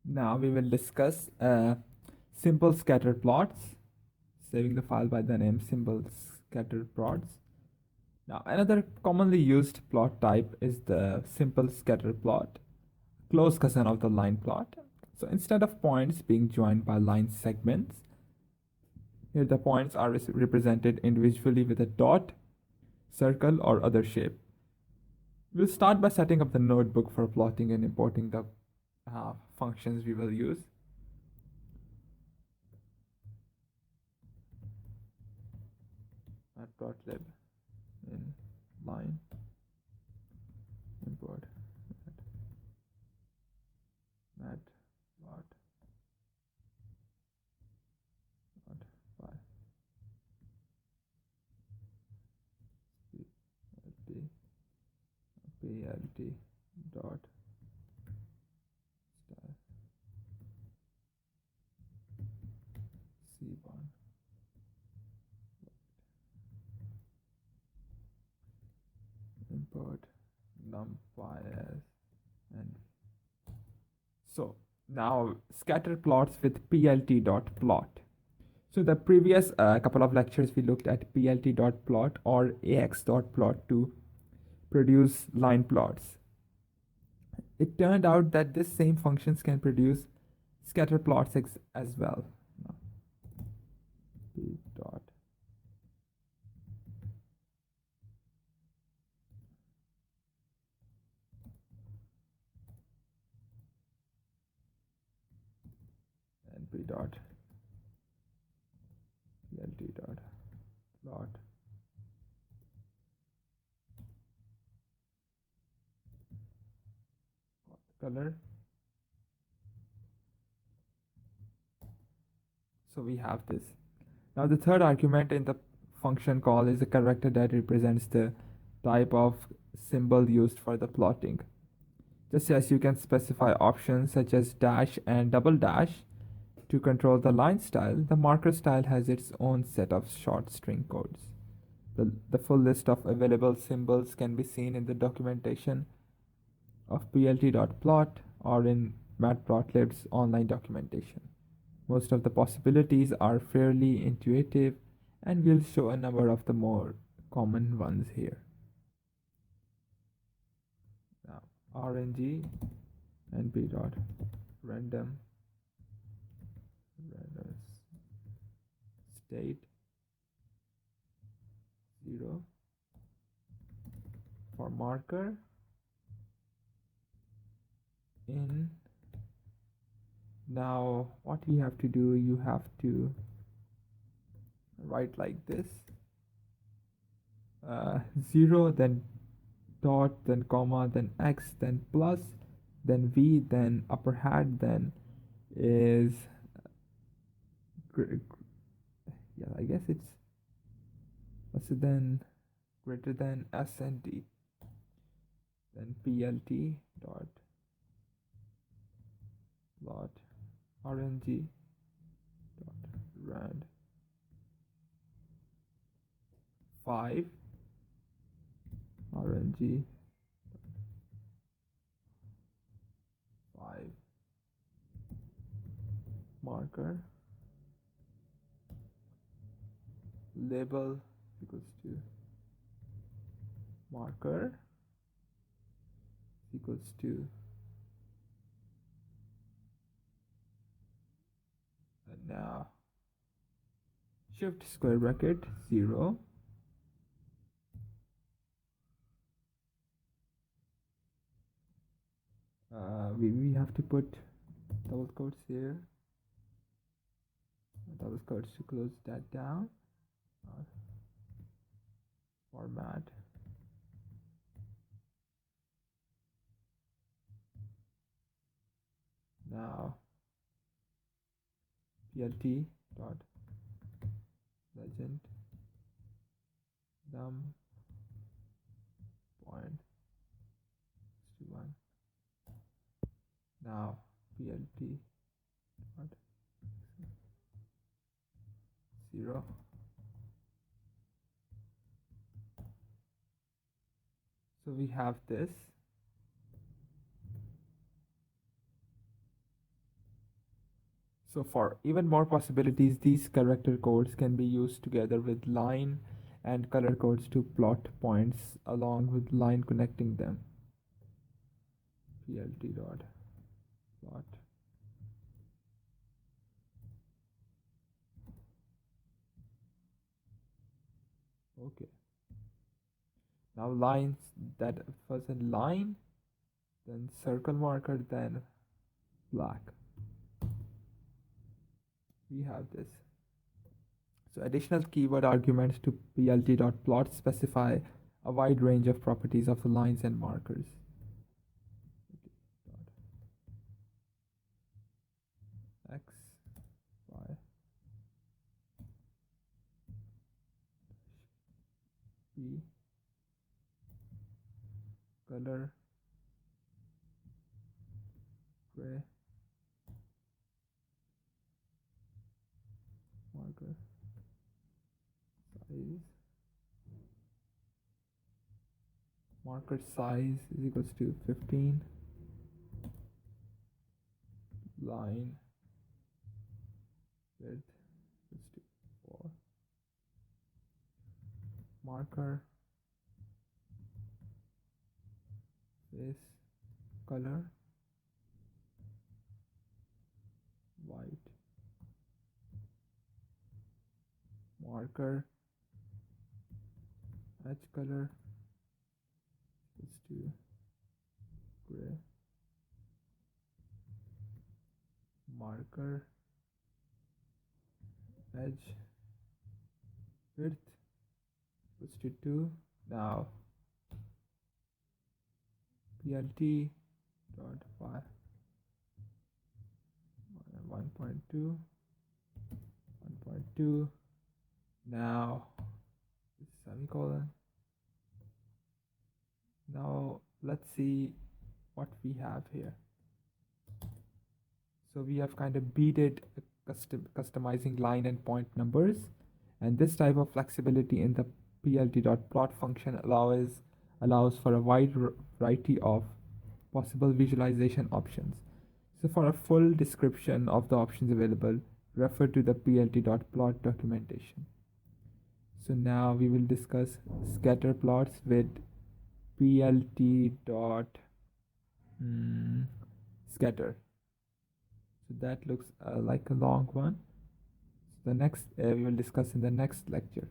Now we will discuss simple scatter plots, saving the file by the name simple scatter plots. Now another commonly used plot type is the simple scatter plot, close cousin of the line plot. So instead of points being joined by line segments, here the points are represented individually with a dot, circle, or other shape. We'll start by setting up the notebook for plotting and importing the functions we will use. Matplotlib in line import matplot by plt dot style c1 import numpy as and so now scatter plots with plt dot plot. So the previous couple of lectures we looked at plt dot plot or ax dot plot to produce line plots. It turned out that this same functions can produce scatter plots as well. Now, p dot and p dot plt dot plot color. So we have this. Now the third argument in the function call is a character that represents the type of symbol used for the plotting. Just as you can specify options such as dash and double dash to control the line style, the marker style has its own set of short string codes. The full list of available symbols can be seen in the documentation of plt.plot or in Matplotlib's online documentation. Most of the possibilities are fairly intuitive, and we'll show a number of the more common ones here. Now, RNG and p dot random state 0 for marker in. Now what you have to do, you have to write like this, 0, then dot, then comma, then x, then plus, then v, then upper hat, then is yeah, I guess it's then greater than s and d, then plt dot plot rng dot rand 5 rng 5 marker label equals to marker equals to now shift square bracket 0 we have to put double quotes here, double quotes to close that down. Format now plt dot legend num point to 1. Now plt dot 0. So we have this. So for even more possibilities, these character codes can be used together with line and color codes to plot points along with line connecting them. plt dot plot. Okay. Now lines, that first a line, then circle marker, then black. We have this. So additional keyword arguments to plt.plot specify a wide range of properties of the lines and markers. X, Y, B, color, gray, marker, size, marker size is equals to 15, line width equals to 4, marker, face, color, white, marker, edge color equals to gray, marker, edge width equals to 2. Now plt dot y 1.2 1.2. Now semicolon. Now let's see what we have here. So we have kind of beated customizing line and point numbers, and this type of flexibility in the plt.plot function allows for a wide variety of possible visualization options. So for a full description of the options available, refer to the plt.plot documentation. So now we will discuss scatter plots with plt.scatter. So that looks like a long one. So the next we will discuss in the next lecture.